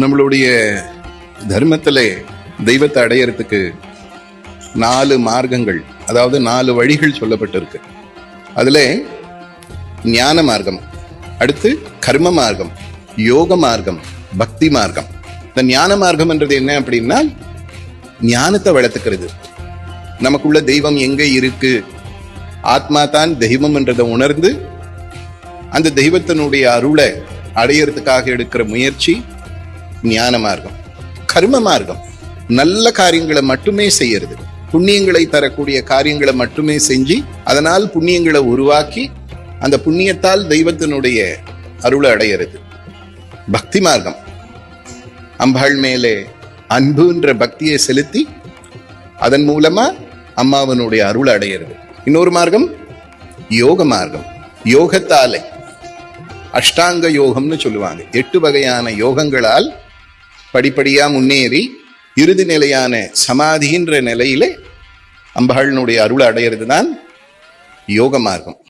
நம்மளுடைய தர்மத்திலே தெய்வத்தை அடையறதுக்கு 4 மார்க்கங்கள், அதாவது 4 வழிகள் சொல்லப்பட்டிருக்கு. அதுல ஞான மார்க்கம், அடுத்து கர்ம மார்க்கம், யோக மார்க்கம், பக்தி மார்க்கம். இந்த ஞான மார்க்கம் என்றது என்ன அப்படின்னா ஞானத்தை வளர்த்துக்கிறது. நமக்குள்ள தெய்வம் எங்க இருக்கு, ஆத்மா தான் தெய்வம் என்றதை உணர்ந்து அந்த தெய்வத்தினுடைய அருளை அடையறதுக்காக எடுக்கிற முயற்சி ஞான மார்க்கம். கர்ம மார்க்கம் நல்ல காரியங்களை மட்டுமே செய்யறது, புண்ணியங்களை தரக்கூடிய காரியங்களை மட்டுமே செஞ்சு அதனால் புண்ணியங்களை உருவாக்கி அந்த புண்ணியத்தால் தெய்வத்தினுடைய அருளை அடையிறது. பக்தி மார்க்கம் அம்பாள் மேலே அன்புன்ற பக்தியை செலுத்தி அதன் மூலமா அம்மாவனுடைய அருளை அடையிறது. இன்னொரு மார்க்கம் யோக மார்க்கம். யோகத்தாலே அஷ்டாங்க யோகம்னு சொல்லுவாங்க. 8 வகையான யோகங்களால் படிப்படியா முன்னேறி இறுதி நிலையான சமாதின்ற நிலையில அம்பாளினுடைய அருளை அடையிறது தான் யோக மார்க்கம்.